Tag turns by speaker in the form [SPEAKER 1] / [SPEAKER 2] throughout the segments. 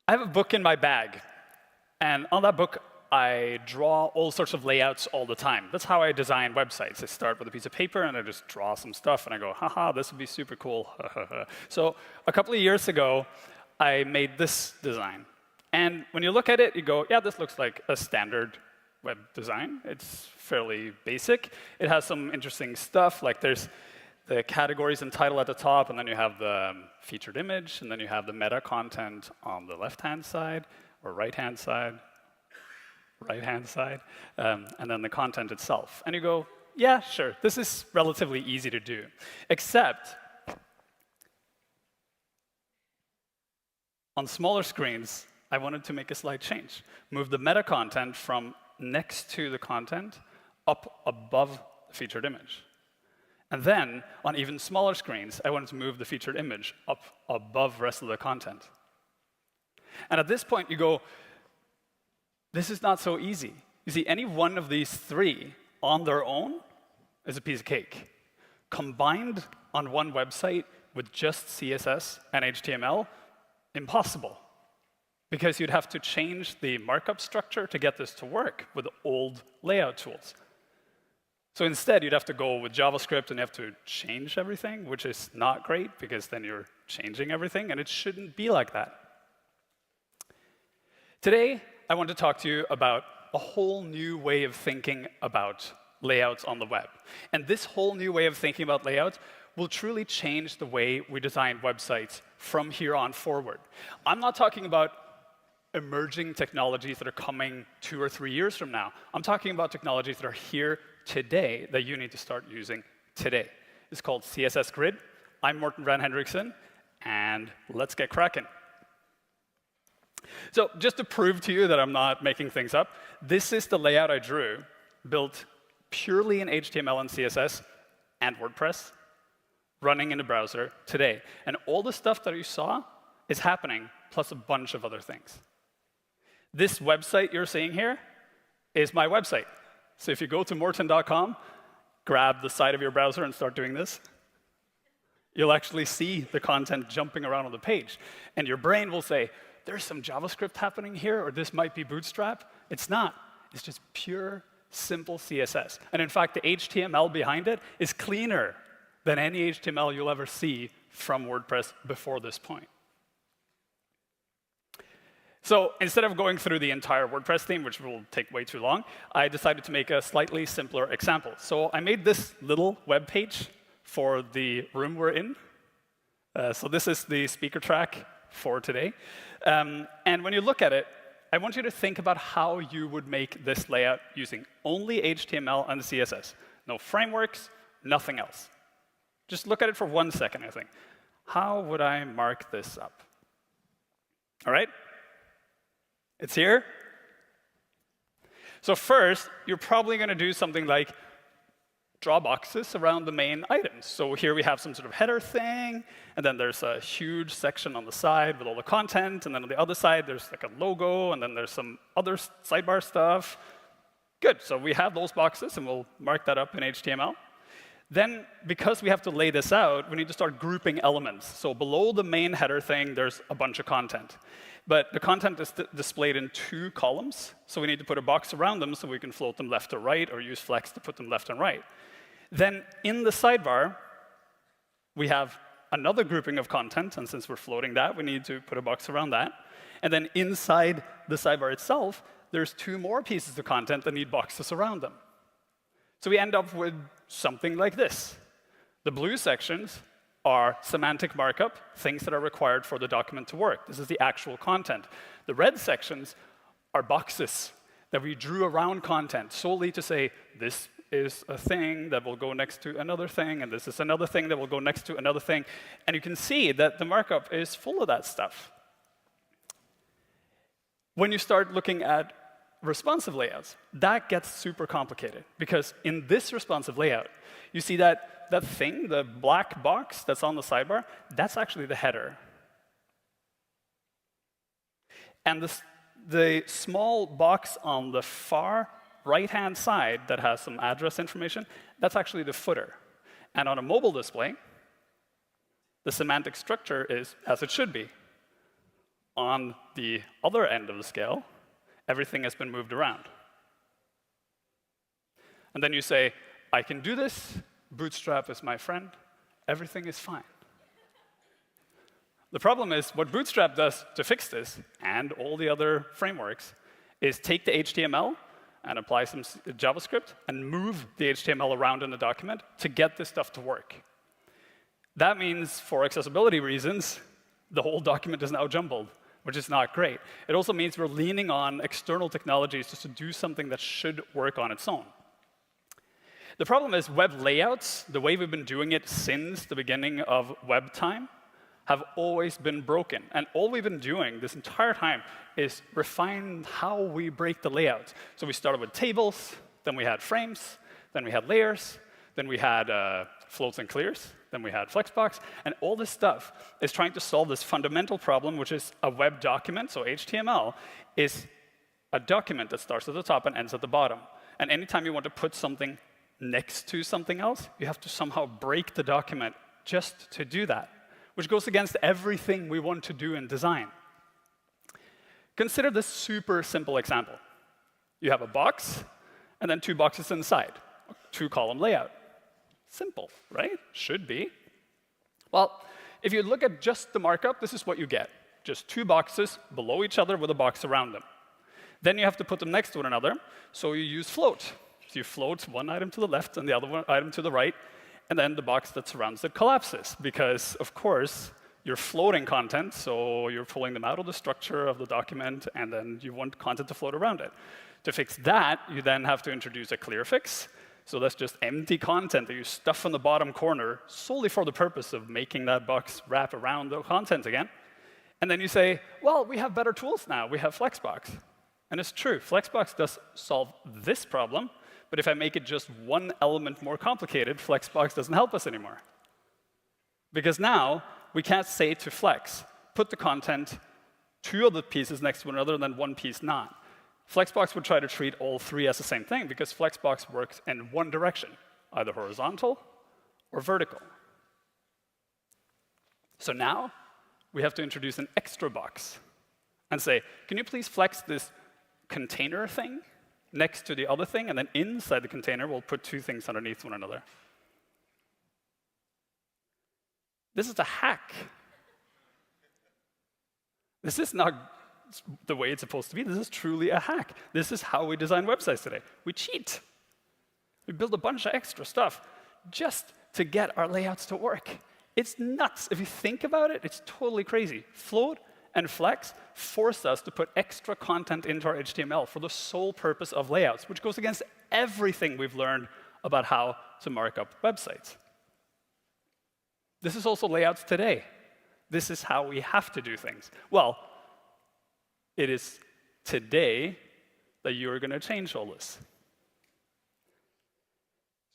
[SPEAKER 1] I have a book in my bag, and on that book, I draw all sorts of layouts all the time. That's how I design websites. I start with a piece of paper, and I just draw some stuff, and I go, haha, this would be super cool. So a couple of years ago, I made this design. And when you look at it, you go, yeah, this looks like a standard web design. It's fairly basic. It has some interesting stuff, like there's the categories and title at the top, and then you have the featured image, and then you have the meta content on the left-hand side, or right-hand side, and then the content itself. And you go, yeah, sure, this is relatively easy to do. Except, on smaller screens, I wanted to make a slight change. Move the meta content from next to the content up above the featured image. And then, on even smaller screens, I wanted to move the featured image up above the rest of the content. And at this point, you go, this is not so easy. You see, any one of these three on their own is a piece of cake. Combined on one website with just CSS and HTML, impossible. Because you'd have to change the markup structure to get this to work with old layout tools. So instead, you'd have to go with JavaScript, and you have to change everything, which is not great, because then you're changing everything, and it shouldn't be like that. Today, I want to talk to you about a whole new way of thinking about layouts on the web. And this whole new way of thinking about layouts will truly change the way we design websites from here on forward. I'm not talking about emerging technologies that are coming 2 or 3 years from now. I'm talking about technologies that are here today that you need to start using today. It's called CSS Grid. I'm Morten Brand Hendriksen, and let's get cracking. So just to prove to you that I'm not making things up, this is the layout I drew, built purely in HTML and CSS and WordPress, running in the browser today. And all the stuff that you saw is happening, plus a bunch of other things. This website you're seeing here is my website. So if you go to morten.com, grab the side of your browser and start doing this, you'll actually see the content jumping around on the page. And your brain will say, there's some JavaScript happening here, or this might be Bootstrap. It's not. It's just pure, simple CSS. And in fact, the HTML behind it is cleaner than any HTML you'll ever see from WordPress before this point. So instead of going through the entire WordPress theme, which will take way too long, I decided to make a slightly simpler example. So I made this little web page for the room we're in. So this is the speaker track for today. And when you look at it, I want you to think about how you would make this layout using only HTML and CSS. No frameworks, nothing else. Just look at it for 1 second, I think. How would I mark this up? All right? It's here. So first, you're probably going to do something like draw boxes around the main items. So here we have some sort of header thing, and then there's a huge section on the side with all the content, and then on the other side, there's like a logo, and then there's some other sidebar stuff. Good, so we have those boxes, and we'll mark that up in HTML. Then, because we have to lay this out, we need to start grouping elements. So below the main header thing, there's a bunch of content. But the content is displayed in 2 columns, so we need to put a box around them so we can float them left to right, or use flex to put them left and right. Then in the sidebar, we have another grouping of content, and since we're floating that, we need to put a box around that. And then inside the sidebar itself, there's 2 more pieces of content that need boxes around them. So we end up with something like this. The blue sections are semantic markup, things that are required for the document to work. This is the actual content. The red sections are boxes that we drew around content solely to say, this is a thing that will go next to another thing, and this is another thing that will go next to another thing. And you can see that the markup is full of that stuff. When you start looking at responsive layouts, that gets super complicated, because in this responsive layout, you see that that thing, the black box that's on the sidebar, that's actually the header. And the small box on the far right-hand side that has some address information, that's actually the footer. And on a mobile display, the semantic structure is as it should be. on the other end of the scale, everything has been moved around. And then you say, I can do this, Bootstrap is my friend, everything is fine. The problem is, what Bootstrap does to fix this, and all the other frameworks, is take the HTML and apply some JavaScript and move the HTML around in the document to get this stuff to work. That means, for accessibility reasons, the whole document is now jumbled, which is not great. It also means we're leaning on external technologies just to do something that should work on its own. The problem is web layouts, the way we've been doing it since the beginning of web time, have always been broken. And all we've been doing this entire time is refine how we break the layouts. So we started with tables, then we had frames, then we had layers, then we had floats and clears, then we had Flexbox, and all this stuff is trying to solve this fundamental problem, which is a web document, so HTML, is a document that starts at the top and ends at the bottom. And anytime you want to put something next to something else, you have to somehow break the document just to do that, which goes against everything we want to do in design. Consider this super simple example. You have a box, and then two boxes inside, two-column layout. Simple, right? Should be. Well, if you look at just the markup, this is what you get. Just two boxes below each other with a box around them. Then you have to put them next to one another, so you use float. So you float one item to the left and the other one item to the right, and then the box that surrounds it collapses, because, of course, you're floating content, so you're pulling them out of the structure of the document, and then you want content to float around it. To fix that, you then have to introduce a clear fix. So that's just empty content that you stuff in the bottom corner solely for the purpose of making that box wrap around the content again. And then you say, well, we have better tools now. We have Flexbox. And it's true. Flexbox does solve this problem. But if I make it just one element more complicated, Flexbox doesn't help us anymore. Because now we can't say to Flex, put the content, two of the pieces next to one another, and then one piece not. Flexbox would try to treat all three as the same thing, because Flexbox works in one direction, either horizontal or vertical. So now we have to introduce an extra box and say, can you please flex this container thing next to the other thing, and then inside the container, we'll put two things underneath one another. This is a hack. This is not the way it's supposed to be. This is truly a hack. This is how we design websites today. We cheat. We build a bunch of extra stuff just to get our layouts to work. It's nuts. If you think about it, it's totally crazy. Float and Flex force us to put extra content into our HTML for the sole purpose of layouts, which goes against everything we've learned about how to mark up websites. This is also layouts today. This is how we have to do things. Well, it is today that you are going to change all this.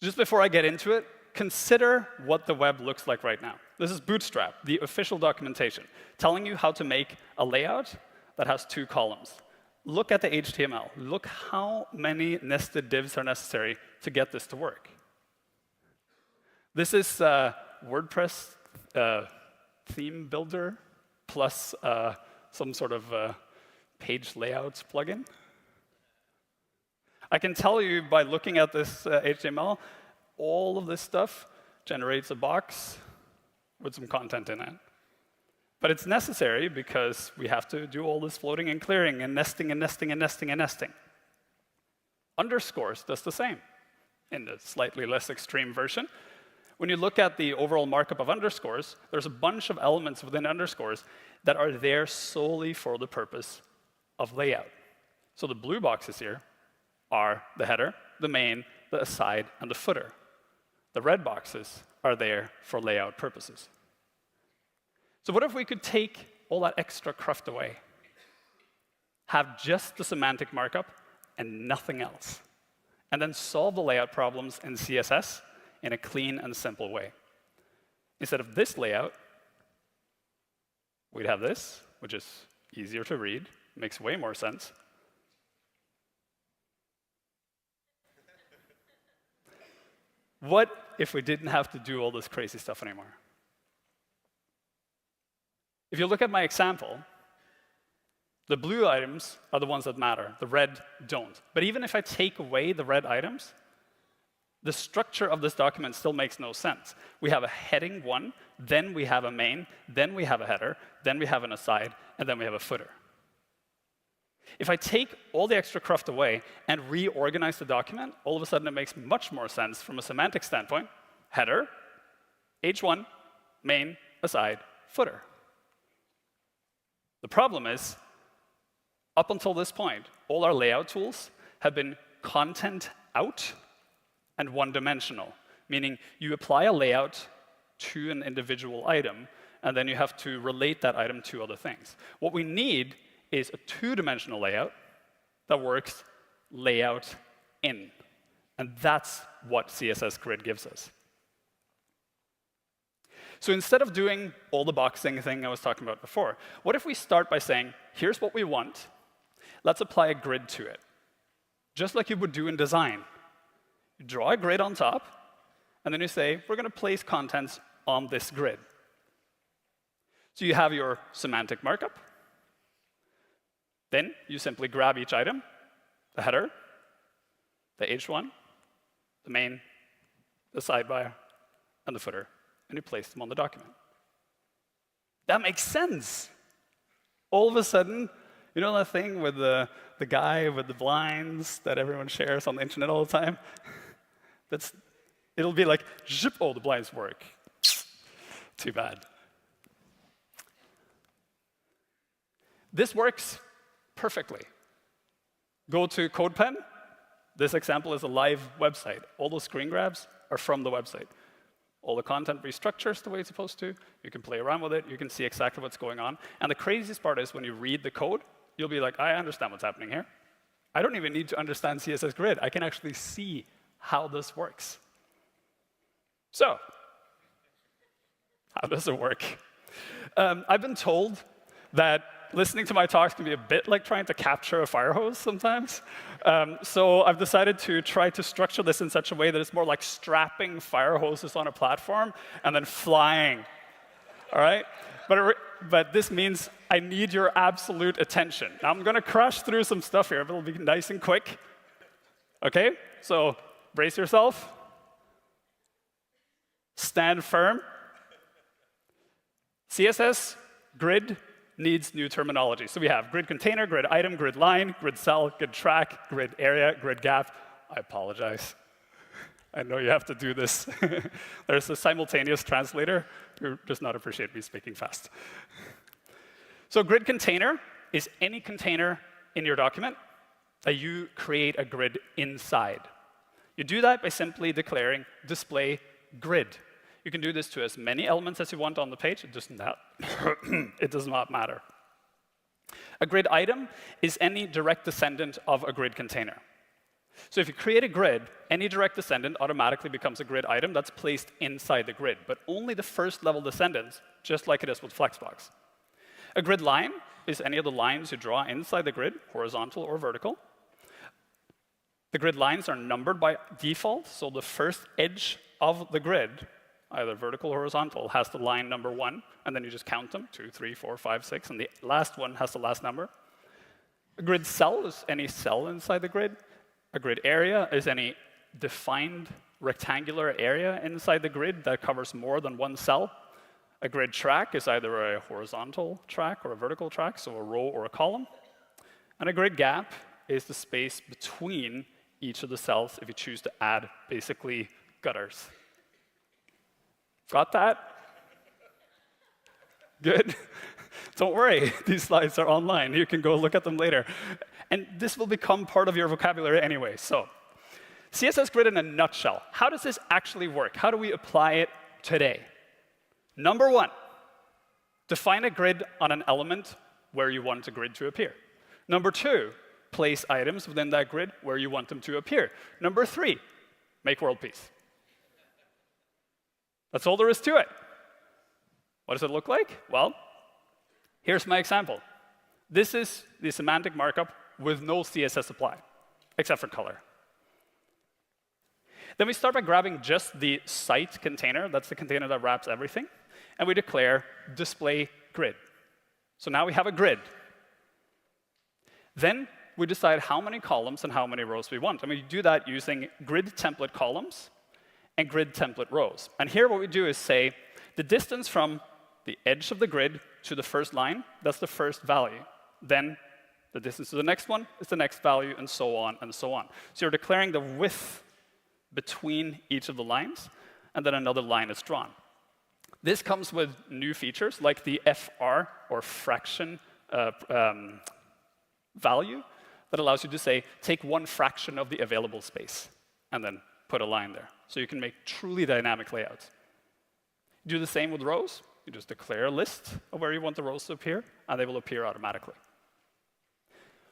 [SPEAKER 1] Just before I get into it, consider what the web looks like right now. This is Bootstrap, the official documentation, telling you how to make a layout that has two columns. Look at the HTML. Look how many nested divs are necessary to get this to work. This is WordPress theme builder plus some sort of page layouts plugin. I can tell you by looking at this HTML, all of this stuff generates a box with some content in it. But it's necessary because we have to do all this floating and clearing and nesting and nesting and nesting and nesting. Underscores does the same in the slightly less extreme version. When you look at the overall markup of underscores, there's a bunch of elements within underscores that are there solely for the purpose of layout. So the blue boxes here are the header, the main, the aside, and the footer. The red boxes are there for layout purposes. So what if we could take all that extra cruft away, have just the semantic markup and nothing else, and then solve the layout problems in CSS in a clean and simple way? Instead of this layout, we'd have this, which is easier to read, makes way more sense. What if we didn't have to do all this crazy stuff anymore? If you look at my example, The blue items are the ones that matter. The red don't. But even if I take away the red items, the structure of this document still makes no sense. We have a heading 1, then we have a main, then we have a header, then we have an aside, and then we have a footer. If I take all the extra cruft away and reorganize the document, all of a sudden it makes much more sense from a semantic standpoint. Header, H1, main, aside, footer. The problem is, up until this point, all our layout tools have been content out and one-dimensional, meaning you apply a layout to an individual item, and then you have to relate that item to other things. What we need is a two-dimensional layout that works layout in. And that's what CSS Grid gives us. So instead of doing all the boxing thing I was talking about before, what if we start by saying, here's what we want, let's apply a grid to it. Just like you would do in design. You draw a grid on top, and then you say, we're going to place contents on this grid. So you have your semantic markup. Then you simply grab each item, the header, the H1, the main, the sidebar, and the footer, and you place them on the document. That makes sense. All of a sudden, you know that thing with the guy with the blinds that everyone shares on the internet all the time? It'll be like, zip, oh, the blinds work. Too bad. This works perfectly. Go to CodePen. This example is a live website. All those screen grabs are from the website. All the content restructures the way it's supposed to. You can play around with it. You can see exactly what's going on. And the craziest part is when you read the code, you'll be like, I understand what's happening here. I don't even need to understand CSS Grid. I can actually see how this works. So, how does it work? I've been told that listening to my talks can be a bit like trying to capture a fire hose sometimes. So I've decided to try to structure this in such a way that it's more like strapping fire hoses on a platform and then flying. All right? But this means I need your absolute attention. Now, I'm going to crash through some stuff here, but it'll be nice and quick. OK? So brace yourself. Stand firm. CSS Grid needs new terminology. So we have grid container, grid item, grid line, grid cell, grid track, grid area, grid gap. I apologize. I know you have to do this. There's a simultaneous translator who does not appreciate me speaking fast. So grid container is any container in your document that you create a grid inside. You do that by simply declaring display grid. You can do this to as many elements as you want on the page. It does not matter. A grid item is any direct descendant of a grid container. So if you create a grid, any direct descendant automatically becomes a grid item that's placed inside the grid, but only the first level descendants, just like it is with Flexbox. A grid line is any of the lines you draw inside the grid, horizontal or vertical. The grid lines are numbered by default, so the first edge of the grid, either vertical or horizontal, has the line number 1, and then you just count them, 2, 3, 4, 5, 6, and the last one has the last number. A grid cell is any cell inside the grid. A grid area is any defined rectangular area inside the grid that covers more than one cell. A grid track is either a horizontal track or a vertical track, so a row or a column. And a grid gap is the space between each of the cells if you choose to add, basically, gutters. Got that? Good. Don't worry, these slides are online. You can go look at them later. And this will become part of your vocabulary anyway. So, CSS Grid in a nutshell. How does this actually work? How do we apply it today? Number 1, define a grid on an element where you want the grid to appear. Number 2, place items within that grid where you want them to appear. Number 3, make world peace. That's all there is to it. What does it look like? Well, here's my example. This is the semantic markup with no CSS applied, except for color. Then we start by grabbing just the site container. That's the container that wraps everything. And we declare display grid. So now we have a grid. Then we decide how many columns and how many rows we want. And we do that using grid template columns and grid template rows. And here what we do is say the distance from the edge of the grid to the first line, that's the first value. Then the distance to the next one is the next value, and so on and so on. So you're declaring the width between each of the lines, and then another line is drawn. This comes with new features like the FR, or fraction value, that allows you to say, take one fraction of the available space, and then put a line there. So you can make truly dynamic layouts. Do the same with rows. You just declare a list of where you want the rows to appear, and they will appear automatically.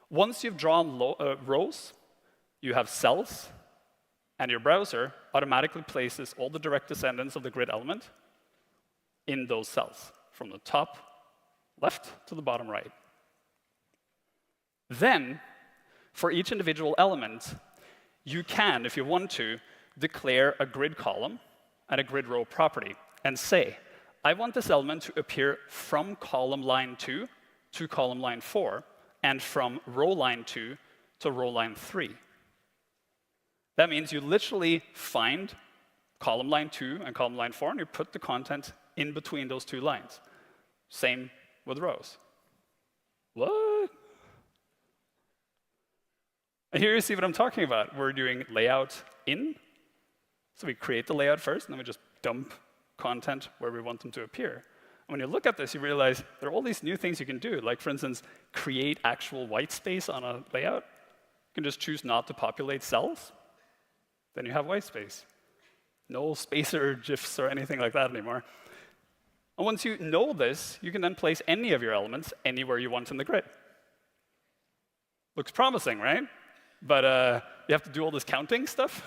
[SPEAKER 1] Once you've drawn rows, you have cells, and your browser automatically places all the direct descendants of the grid element in those cells, from the top left to the bottom right. Then, for each individual element, you can, if you want to, declare a grid column and a grid row property and say, I want this element to appear from column line 2 to column line 4, and from row line 2 to row line 3. That means you literally find column line 2 and column line 4, and you put the content in between those two lines. Same with rows. What? And here you see what I'm talking about. We're doing layout in. So we create the layout first, and then we just dump content where we want them to appear. And when you look at this, you realize there are all these new things you can do. Like, for instance, create actual white space on a layout. You can just choose not to populate cells. Then you have white space. No spacer GIFs or anything like that anymore. And once you know this, you can then place any of your elements anywhere you want in the grid. Looks promising, right? But you have to do all this counting stuff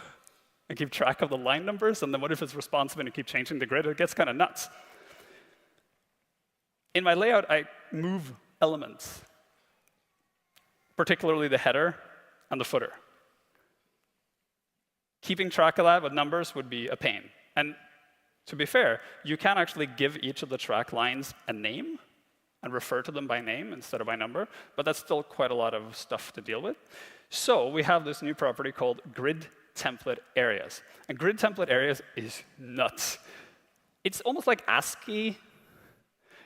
[SPEAKER 1] and keep track of the line numbers, and then what if it's responsive and you keep changing the grid? It gets kind of nuts. In my layout, I move elements, particularly the header and the footer. Keeping track of that with numbers would be a pain. And to be fair, you can actually give each of the track lines a name and refer to them by name instead of by number, but that's still quite a lot of stuff to deal with. So we have this new property called grid template areas. And grid template areas is nuts. It's almost like ASCII.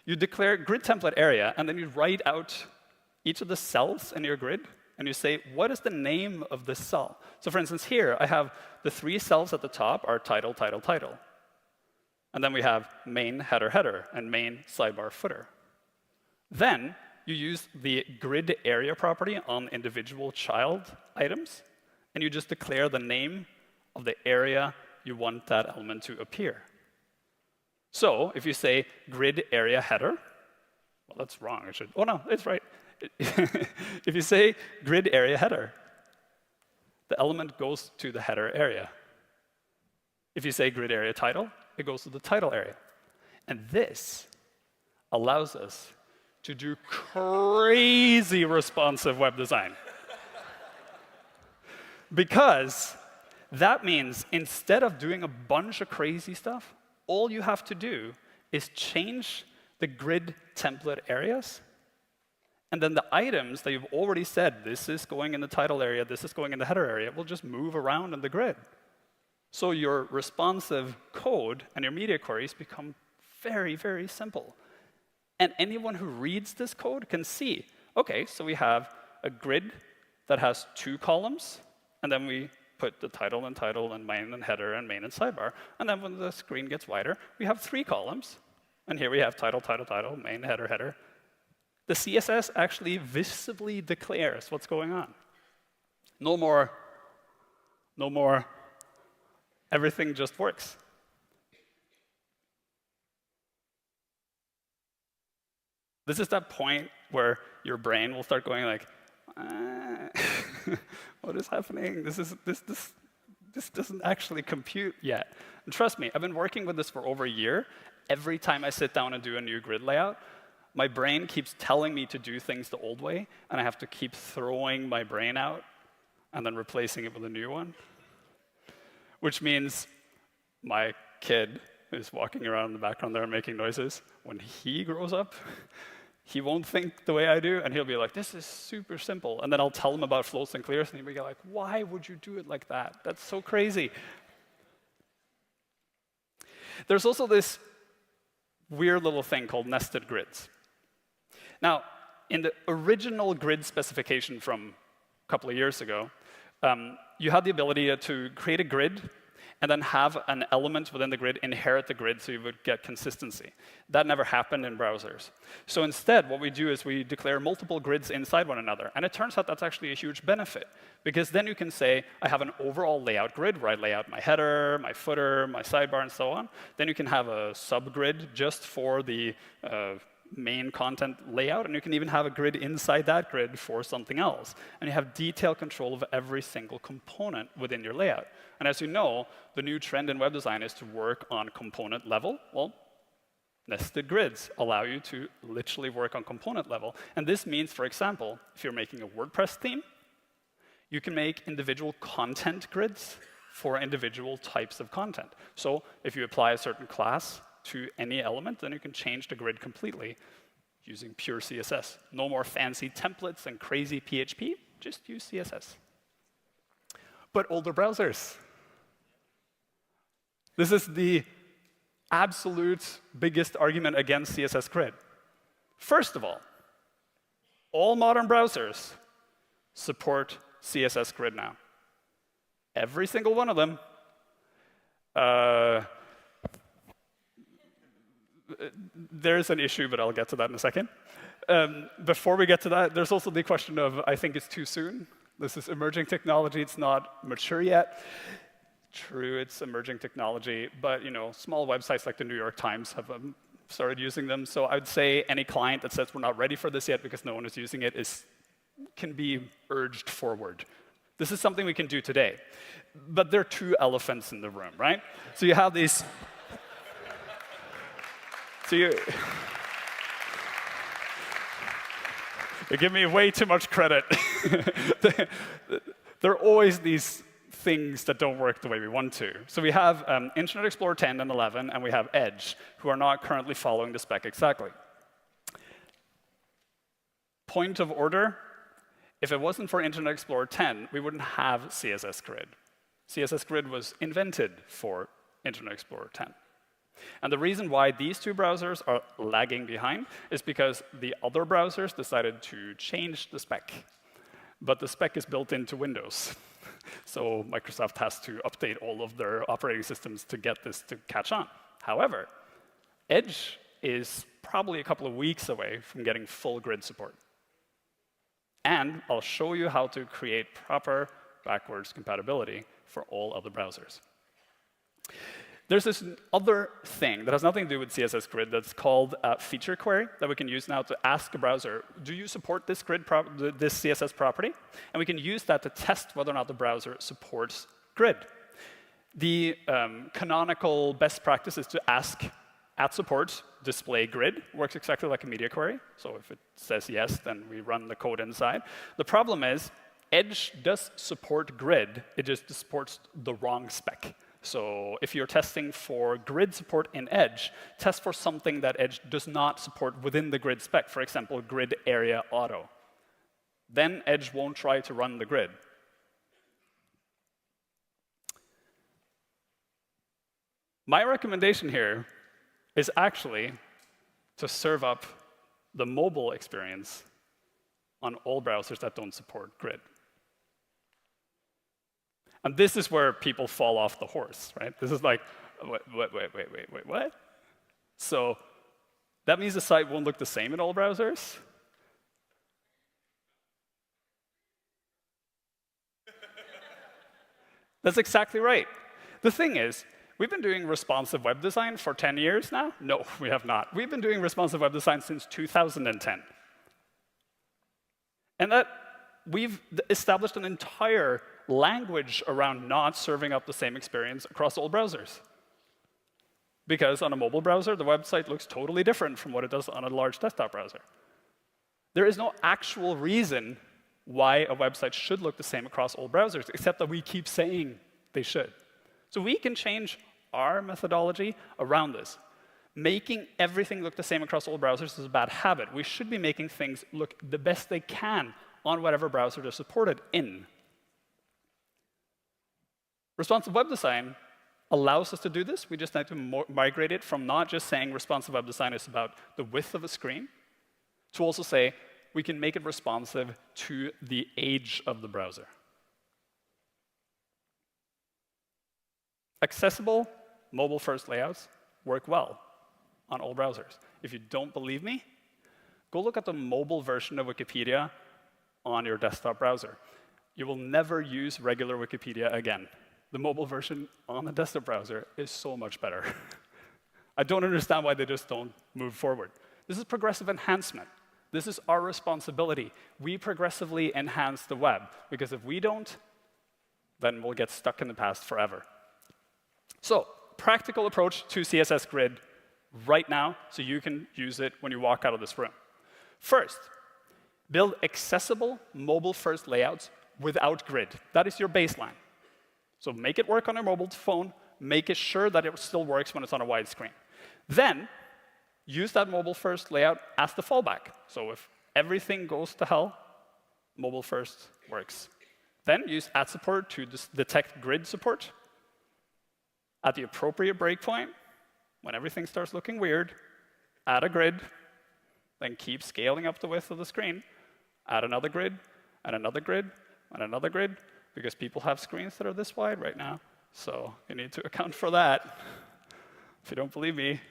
[SPEAKER 1] You declare grid template area, and then you write out each of the cells in your grid, and you say, what is the name of this cell? So for instance, here, I have the 3 cells at the top are title, title, title. And then we have main, header, header, and main, sidebar, footer. Then you use the grid area property on individual child items, and you just declare the name of the area you want that element to appear. So if you say grid area header, well, that's wrong. Oh, no, it's right. If you say grid area header, the element goes to the header area. If you say grid area title, it goes to the title area. And this allows us to do crazy responsive web design. Because that means instead of doing a bunch of crazy stuff, all you have to do is change the grid template areas, and then the items that you've already said, this is going in the title area, this is going in the header area, will just move around in the grid. So your responsive code and your media queries become very, very simple. And anyone who reads this code can see, OK, so we have a grid that has 2 columns, and then we put the title, and main, and header, and main, and sidebar. And then when the screen gets wider, we have 3 columns. And here we have title, title, title, main, header, header. The CSS actually visibly declares what's going on. No more, everything just works. This is that point where your brain will start going like, what is happening? This doesn't actually compute yet. And trust me, I've been working with this for over a year. Every time I sit down and do a new grid layout, my brain keeps telling me to do things the old way, and I have to keep throwing my brain out and then replacing it with a new one. Which means my kid who's walking around in the background there and making noises, when he grows up, he won't think the way I do, and he'll be like, this is super simple. And then I'll tell him about floats and clears, and he'll be like, why would you do it like that? That's so crazy. There's also this weird little thing called nested grids. Now, in the original grid specification from a couple of years ago, you had the ability to create a grid and then have an element within the grid inherit the grid so you would get consistency. That never happened in browsers. So instead, what we do is we declare multiple grids inside one another. And it turns out that's actually a huge benefit, because then you can say, I have an overall layout grid where I lay out my header, my footer, my sidebar, and so on. Then you can have a subgrid just for the main content layout, and you can even have a grid inside that grid for something else. And you have detailed control of every single component within your layout. And as you know, the new trend in web design is to work on component level. Well, nested grids allow you to literally work on component level. And this means, for example, if you're making a WordPress theme, you can make individual content grids for individual types of content. So if you apply a certain class to any element, then you can change the grid completely using pure CSS. No more fancy templates and crazy PHP, just use CSS. But older browsers. This is the absolute biggest argument against CSS Grid. First of all modern browsers support CSS Grid now. Every single one of them. There's an issue, but I'll get to that in a second. Before we get to that, there's also the question of, I think it's too soon. This is emerging technology. It's not mature yet. True, it's emerging technology, but small websites like the New York Times have started using them. So I would say any client that says we're not ready for this yet because no one is using it can be urged forward. This is something we can do today. But there are two elephants in the room, right? So you have these. So you give me way too much credit. There are always these things that don't work the way we want to. So we have Internet Explorer 10 and 11, and we have Edge, who are not currently following the spec exactly. Point of order, if it wasn't for Internet Explorer 10, we wouldn't have CSS Grid. CSS Grid was invented for Internet Explorer 10. And the reason why these two browsers are lagging behind is because the other browsers decided to change the spec. But the spec is built into Windows. So Microsoft has to update all of their operating systems to get this to catch on. However, Edge is probably a couple of weeks away from getting full grid support. And I'll show you how to create proper backwards compatibility for all other browsers. There's this other thing that has nothing to do with CSS Grid that's called a feature query that we can use now to ask a browser, do you support this this CSS property? And we can use that to test whether or not the browser supports Grid. The canonical best practice is to ask @support display grid. Works exactly like a media query. So if it says yes, then we run the code inside. The problem is Edge does support Grid. It just supports the wrong spec. So if you're testing for grid support in Edge, test for something that Edge does not support within the grid spec, for example, grid area auto. Then Edge won't try to run the grid. My recommendation here is actually to serve up the mobile experience on all browsers that don't support grid. And this is where people fall off the horse, right? This is like, wait, what? So that means the site won't look the same in all browsers? That's exactly right. The thing is, we've been doing responsive web design for 10 years now? No, we have not. We've been doing responsive web design since 2010. And that we've established an entire language around not serving up the same experience across all browsers. Because on a mobile browser, the website looks totally different from what it does on a large desktop browser. There is no actual reason why a website should look the same across all browsers, except that we keep saying they should. So we can change our methodology around this. Making everything look the same across all browsers is a bad habit. We should be making things look the best they can on whatever browser they're supported in. Responsive web design allows us to do this. We just need to migrate it from not just saying responsive web design is about the width of a screen, to also say we can make it responsive to the age of the browser. Accessible mobile-first layouts work well on all browsers. If you don't believe me, go look at the mobile version of Wikipedia on your desktop browser. You will never use regular Wikipedia again. The mobile version on the desktop browser is so much better. I don't understand why they just don't move forward. This is progressive enhancement. This is our responsibility. We progressively enhance the web, because if we don't, then we'll get stuck in the past forever. So, practical approach to CSS Grid right now, so you can use it when you walk out of this room. First, build accessible mobile-first layouts without grid. That is your baseline. So make it work on your mobile phone. Make it sure that it still works when it's on a wide screen. Then, use that mobile-first layout as the fallback. So if everything goes to hell, mobile-first works. Then use add support to detect grid support. At the appropriate breakpoint, when everything starts looking weird, add a grid, then keep scaling up the width of the screen. Add another grid, and another grid, and another grid, because people have screens that are this wide right now. So you need to account for that. If you don't believe me,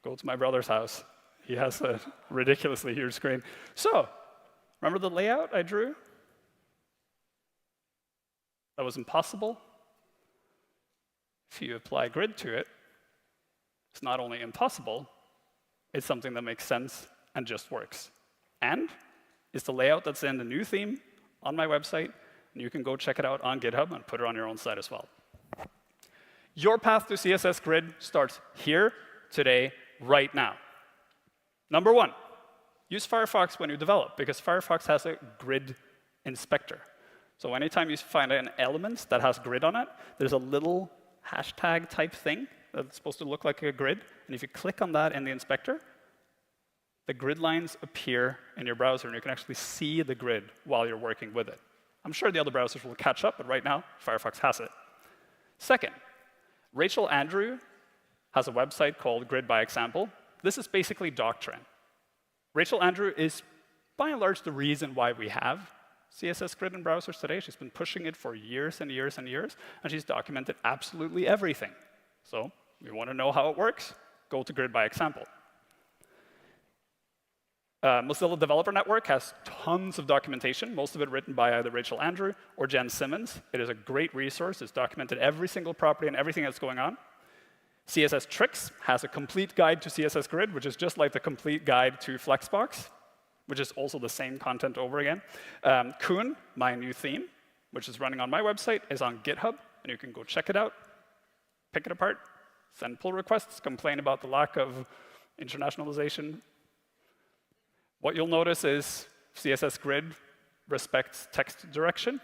[SPEAKER 1] go to my brother's house. He has a ridiculously huge screen. So, remember the layout I drew? That was impossible. If you apply grid to it, it's not only impossible, it's something that makes sense and just works. And it's the layout that's in the new theme on my website, and you can go check it out on GitHub and put it on your own site as well. Your path to CSS Grid starts here, today, right now. Number one, use Firefox when you develop, because Firefox has a grid inspector. So anytime you find an element that has grid on it, there's a little hashtag type thing that's supposed to look like a grid. And if you click on that in the inspector, the grid lines appear in your browser, and you can actually see the grid while you're working with it. I'm sure the other browsers will catch up, but right now, Firefox has it. Second, Rachel Andrew has a website called Grid by Example. This is basically doctrine. Rachel Andrew is, by and large, the reason why we have CSS Grid in browsers today. She's been pushing it for years and years and years, and she's documented absolutely everything. So if you want to know how it works, go to Grid by Example. Mozilla Developer Network has tons of documentation, most of it written by either Rachel Andrew or Jen Simmons. It is a great resource. It's documented every single property and everything that's going on. CSS Tricks has a complete guide to CSS Grid, which is just like the complete guide to Flexbox, which is also the same content over again. Kuhn, my new theme, which is running on my website, is on GitHub, and you can go check it out, pick it apart, send pull requests, complain about the lack of internationalization. What you'll notice is CSS Grid respects text direction,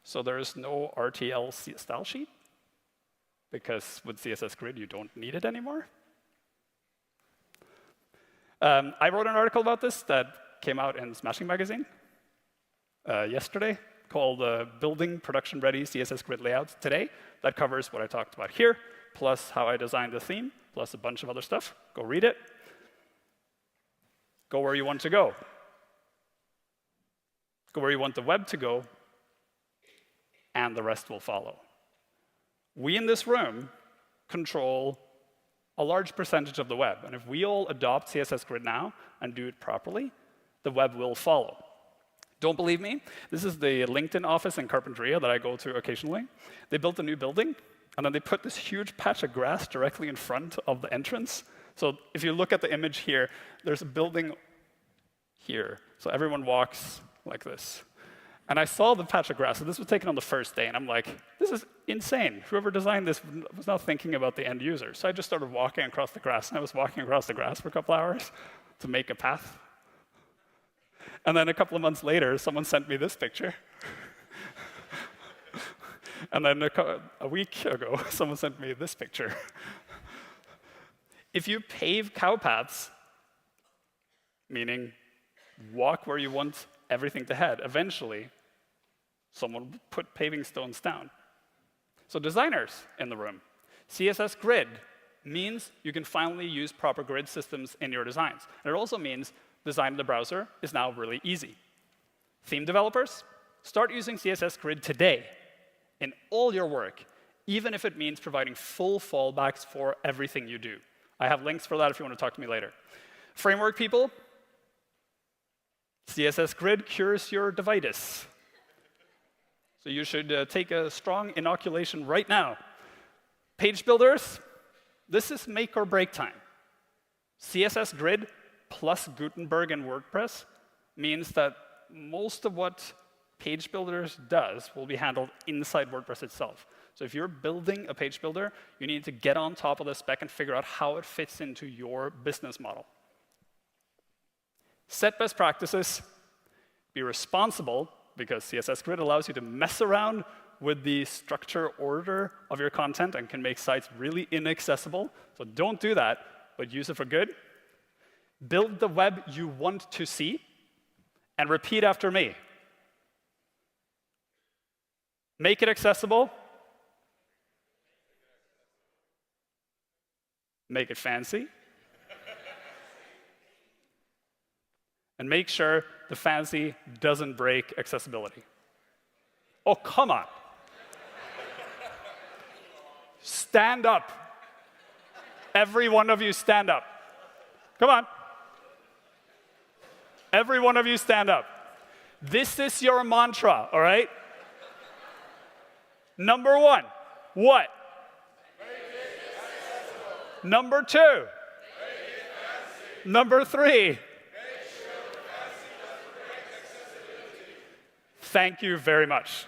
[SPEAKER 1] so there is no RTL style sheet, because with CSS Grid, you don't need it anymore. I wrote an article about this that came out in Smashing Magazine yesterday, called Building Production-Ready CSS Grid Layouts Today. That covers what I talked about here, plus how I designed the theme, plus a bunch of other stuff. Go read it. Go where you want to go. Go where you want the web to go, and the rest will follow. We in this room control a large percentage of the web. And if we all adopt CSS Grid now and do it properly, the web will follow. Don't believe me? This is the LinkedIn office in Carpinteria that I go to occasionally. They built a new building, and then they put this huge patch of grass directly in front of the entrance. So if you look at the image here, there's a building here. So everyone walks like this. And I saw the patch of grass, and this was taken on the first day, and I'm like, this is insane. Whoever designed this was not thinking about the end user. So I just started walking across the grass, and I was walking across the grass for a couple hours to make a path. And then a couple of months later, someone sent me this picture. And then a week ago, someone sent me this picture. If you pave cow paths, meaning walk where you want everything to head, eventually someone will put paving stones down. So designers in the room, CSS Grid means you can finally use proper grid systems in your designs. And it also means design in the browser is now really easy. Theme developers, start using CSS Grid today in all your work, even if it means providing full fallbacks for everything you do. I have links for that if you want to talk to me later. Framework people, CSS Grid cures your divitis. So you should take a strong inoculation right now. Page builders, this is make or break time. CSS Grid plus Gutenberg and WordPress means that most of what page builders does will be handled inside WordPress itself. So if you're building a page builder, you need to get on top of the spec and figure out how it fits into your business model. Set best practices. Be responsible, because CSS Grid allows you to mess around with the structure order of your content and can make sites really inaccessible. So don't do that, but use it for good. Build the web you want to see, and repeat after me. Make it accessible. Make it fancy. And make sure the fancy doesn't break accessibility. Oh, come on. Stand up. Every one of you stand up. Come on. Every one of you stand up. This is your mantra, all right? Number one, what? Number two. Number three. Thank you very much.